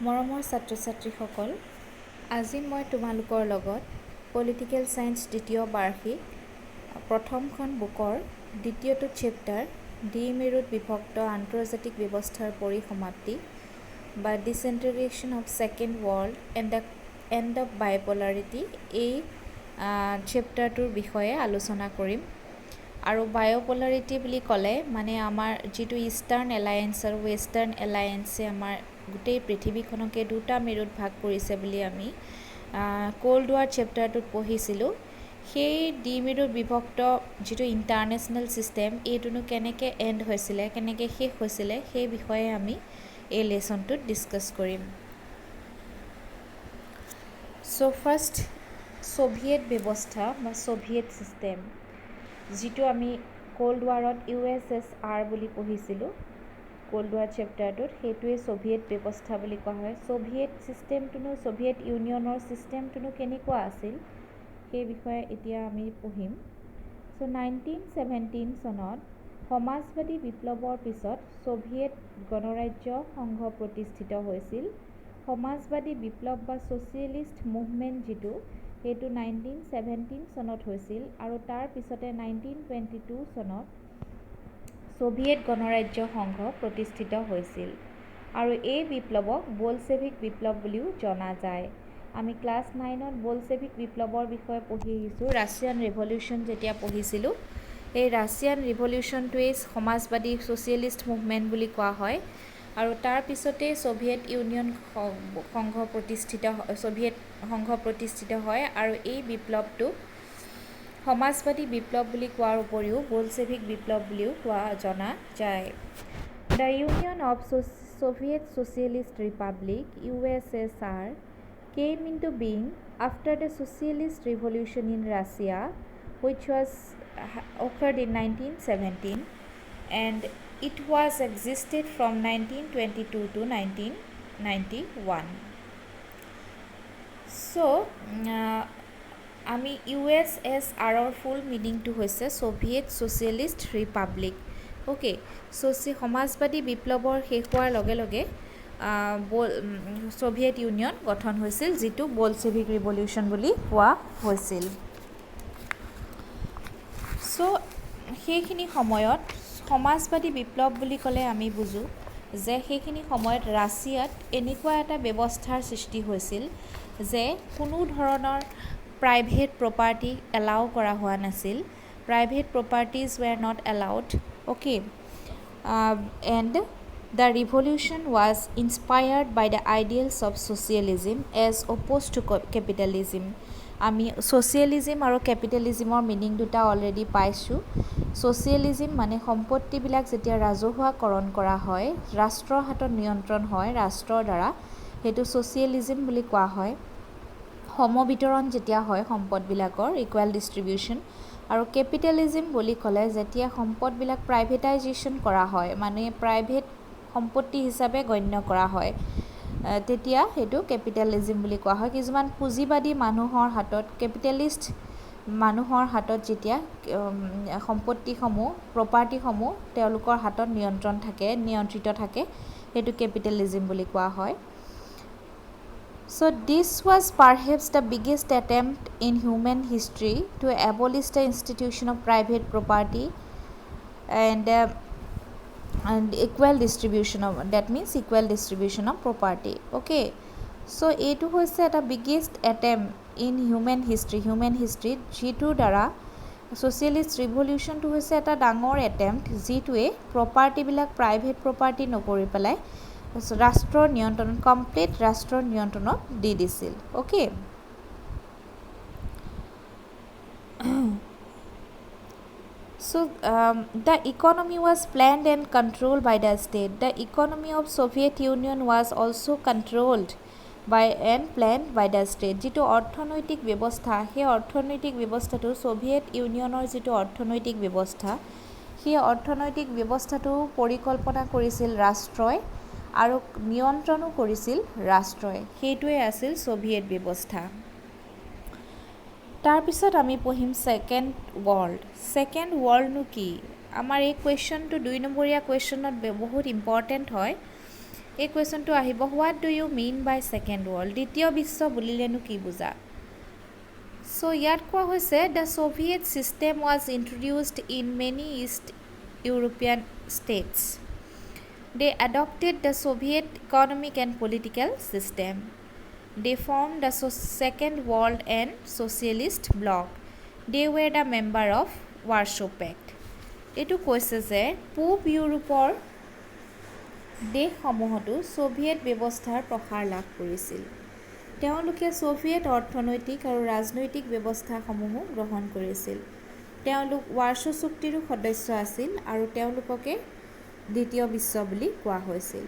মৰমৰ ছাত্ৰ ছাত্ৰীসকল, আজি মই তোমালোকৰ লগত পলিটিকেল ছায়েন্স দ্বিতীয় বাৰ্ষিক প্ৰথমখন বুকৰ দ্বিতীয়টো চেপ্টাৰ দ্বি-মেৰুত বিভক্ত আন্তৰ্জাতিক ব্যৱস্থাৰ পৰিসমাপ্তি বা decentralisation of second world and the end of bipolarity এই চেপ্টাৰটোৰ বিষয়ে আলোচনা কৰিম। আৰু বায়'পলাৰিটি বুলি ক'লে মানে আমাৰ যিটো ইষ্টাৰ্ণ এলায়েন্স আৰু ৱেষ্টাৰ্ণ এলায়েন্সে আমাৰ গোটেই পৃথিৱীখনকে দুটা মেৰুত ভাগ কৰিছে বুলি আমি ক'ল্ড ৱাৰ চেপ্টাৰটোত পঢ়িছিলোঁ। সেই দ্বি-মেৰুত বিভক্ত যিটো ইণ্টাৰনেশ্যনেল ছিষ্টেম এইটোনো কেনেকৈ এণ্ড হৈছিলে, কেনেকৈ শেষ হৈছিলে, সেই বিষয়ে আমি এই লেচনটোত ডিছকাছ কৰিম। চ' ফাৰ্ষ্ট ছ'ভিয়েট ব্যৱস্থা বা ছ'ভিয়েট ছিষ্টেম, যিটো আমি ক'ল্ড ৱাৰত USSR বুলি পঢ়িছিলোঁ ক'ল্ড ৱাৰ চেপ্টাৰটোত, সেইটোৱে ছ'ভিয়েট ব্যৱস্থা বুলি কোৱা হয়। ছ'ভিয়েট ছিষ্টেমটোনো ছ'ভিয়েট ইউনিয়নৰ ছিষ্টেমটোনো কেনেকুৱা আছিল সেই বিষয়ে এতিয়া আমি পঢ়িম। চ' 1917 চনত সমাজবাদী বিপ্লৱৰ পিছত ছ'ভিয়েট গণৰাজ্য সংঘ প্ৰতিষ্ঠিত হৈছিল। সমাজবাদী বিপ্লৱ বা ছ'চিয়েলিষ্ট মুভমেণ্ট যিটো সেইটো 1917 চনত হৈছিল আৰু তাৰ পিছতে 1922 চনত ছ'ভিয়েট গণৰাজ্য সংঘ প্ৰতিষ্ঠিত হৈছিল আৰু এই বিপ্লৱক বলছেভিক বিপ্লৱ বুলিও জনা যায়। আমি ক্লাছ 9ত বলছেভিক বিপ্লৱৰ বিষয়ে পঢ়ি আহিছোঁ। ৰাছিয়ান ৰিভলিউশ্যন যেতিয়া পঢ়িছিলোঁ, এই ৰাছিয়ান ৰিভলিউশ্যনটোৱেই সমাজবাদী ছ'চিয়েলিষ্ট মুভমেণ্ট বুলি কোৱা হয় আৰু তাৰ পিছতেই ছ'ভিয়েট ইউনিয়ন ছ'ভিয়েট সংঘ প্ৰতিষ্ঠিত হয় আৰু এই বিপ্লৱটো সমাজবাদী বিপ্লৱ বুলি কোৱাৰ উপৰিও বলছেভিক বিপ্লৱ বুলিও জনা যায়। The union of Soviet Socialist Republic USSR came into being after the Socialist Revolution in Russia, which was occurred in 1917, and it was existed from 1922 to 1991. So, আমি USSRৰ ফুল মিনিংটো হৈছে ছ'ভিয়েট ছ'চিয়েলিষ্ট ৰিপাব্লিক। অ'কে, সমাজবাদী বিপ্লৱৰ শেষ হোৱাৰ লগে লগে Soviet union গঠন হৈছিল, যিটো বলছেভিক ৰিভলিউশ্যন বুলি কোৱা হৈছিল। চ' সেইখিনি সময়ত সমাজবাদী বিপ্লৱ বুলি ক'লে আমি বুজোঁ যে সেইখিনি সময়ত ৰাছিয়াত এনেকুৱা এটা ব্যৱস্থাৰ সৃষ্টি হৈছিল যে কোনো ধৰণৰ প্ৰাইভেট প্ৰপাৰ্টি এলাউ কৰা হোৱা নাছিল। Private properties were not allowed. Okay, and the revolution was inspired by the ideals of socialism as opposed to capitalism. আমি ছ'চিয়েলিজিম আৰু কেপিটেলিজিমৰ মিনিং দুটা অলৰেডি পাইছোঁ। ছ'চিয়েলিজিম মানে সম্পত্তিবিলাক যেতিয়া ৰাজহুৱাকৰণ কৰা হয়, ৰাষ্ট্ৰৰ হাতত নিয়ন্ত্ৰণ হয় ৰাষ্ট্ৰৰ দ্বাৰা, সেইটো ছ'চিয়েলিজিম বুলি কোৱা হয়। সমবিতৰণ যেতিয়া হয় সম্পদবিলাকৰ, ইকুৱেল ডিষ্ট্ৰিবিউশ্যন। আৰু কেপিটেলিজিম বুলি ক'লে যেতিয়া সম্পদবিলাক প্ৰাইভেটাইজেশ্যন কৰা হয়, মানে প্ৰাইভেট সম্পত্তি হিচাপে গণ্য কৰা হয়, তেতিয়া সেইটো কেপিটেলিজিম বুলি কোৱা হয়। কিছুমান পুঁজিবাদী মানুহৰ হাতত, কেপিটেলিষ্ট মানুহৰ হাতত যেতিয়া সম্পত্তিসমূহ, প্ৰপাৰ্টিসমূহ তেওঁলোকৰ হাতত নিয়ন্ত্ৰিত থাকে, সেইটো কেপিটেলিজিম বুলি কোৱা হয়। So this was perhaps the biggest attempt in human history to abolish the institution of private property and equal distribution of, that means equal distribution of property. Okay, so এইটো হৈছে এটা biggest attempt in human history, যিটোৰ দ্বাৰা socialist ৰিভলিউশ্যনটো হৈছে এটা ডাঙৰ attempt, যিটোৱে প্ৰপাৰ্টিবিলাক private property নকৰি পেলাই ৰাষ্ট্ৰৰ নিয়ন্ত্ৰণত, কমপ্লিট ৰাষ্ট্ৰৰ নিয়ন্ত্ৰণত দি দিছিল। Okay, so' the economy was planned and controlled by the state. The economy of Soviet Union was also' controlled by and planned by the state. যিটো অৰ্থনৈতিক ব্যৱস্থা, সেই অৰ্থনৈতিক ব্যৱস্থাটো ছ'ভিয়েট ইউনিয়নৰ যিটো অৰ্থনৈতিক ব্যৱস্থা, সেই অৰ্থনৈতিক ব্যৱস্থাটো পৰিকল্পনা কৰিছিল ৰাষ্ট্ৰই আৰু নিয়ন্ত্ৰণো কৰিছিল ৰাষ্ট্ৰই। সেইটোৱে আছিল ছ'ভিয়েট ব্যৱস্থা। তাৰপিছত আমি পঢ়িম ছেকেণ্ড ৱৰ্ল্ড। ছেকেণ্ড ৱৰ্ল্ডনো কি? আমাৰ এই কুৱেশ্যনটো 2 নম্বৰীয়া কুৱেশ্যনত বহুত ইম্পৰ্টেণ্ট হয়। এই কুৱেশ্যনটো আহিব what do you mean by second world দ্বিতীয় বিশ্ব বুলিলেনো কি বুজা চ' ইয়াত কোৱা হৈছে the Soviet system was introduced in many East European states they adopted the Soviet economic and political system they form the second world and socialist bloc they were the member of Warsaw' Pact এইটো কৈছে যে পূব ইউৰোপৰ দেশসমূহতো Soviet ব্যৱস্থাৰ প্ৰসাৰ লাভ কৰিছিল তেওঁলোকে Soviet অৰ্থনৈতিক আৰু ৰাজনৈতিক ব্যৱস্থাসমূহো গ্ৰহণ কৰিছিল তেওঁলোক ৱাৰ্ছ' চুক্তিৰো সদস্য আছিল আৰু তেওঁলোককে দ্বিতীয় বিশ্ব বুলি কোৱা হৈছিল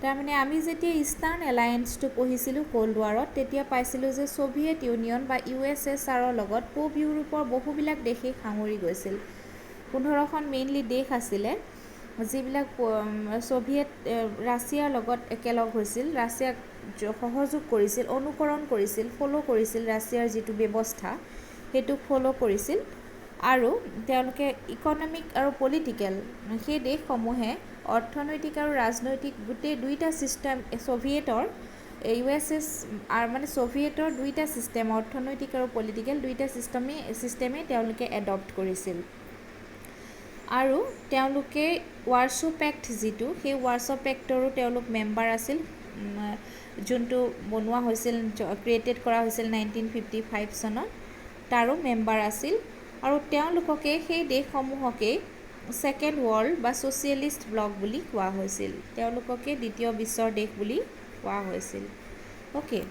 তাৰমানে আমি যেতিয়া ইষ্টাৰ্ণ এলায়েন্সটো পঢ়িছিলোঁ ক'ল্ড ৱাৰত তেতিয়া পাইছিলোঁ যে ছ'ভিয়েট ইউনিয়ন বা USSRৰ লগত পূব ইউৰোপৰ বহুবিলাক দেশেই সাঙুৰি গৈছিল 15খন মেইনলি দেশ আছিলে যিবিলাক ছ'ভিয়েট ৰাছিয়াৰ লগত একেলগ হৈছিল ৰাছিয়াক সহযোগ কৰিছিল অনুকৰণ কৰিছিল ফ'ল' কৰিছিল ৰাছিয়াৰ যিটো ব্যৱস্থা সেইটোক ফ'ল' কৰিছিল আৰু তেওঁলোকে ইকনমিক আৰু পলিটিকেল সেই দেশসমূহে অৰ্থনৈতিক আৰু ৰাজনৈতিক গোটেই দুইটা ছিষ্টেম ছ'ভিয়েটৰ USSR মানে ছ'ভিয়েটৰ দুইটা ছিষ্টেম অৰ্থনৈতিক আৰু পলিটিকেল দুইটা ছিষ্টেমেই তেওঁলোকে এডপ্ট কৰিছিল আৰু তেওঁলোকে ৱাৰ্ছ' পেক্ট যিটো সেই ৱাৰ্ছ' পেক্টৰো তেওঁলোক মেম্বাৰ আছিল যোনটো বনোৱা হৈছিল ক্ৰিয়েটেড কৰা হৈছিল 1955 চনত তাৰো মেম্বাৰ আছিল আৰু তেওঁলোককে সেই দেশসমূহকে ছেকেণ্ড ৱৰ্ল্ড বা ছ'চিয়েলিষ্ট ব্লক বুলি কোৱা হৈছিল তেওঁলোককে দ্বিতীয় বিশ্বৰ দেশ বুলি কোৱা হৈছিল অ'কে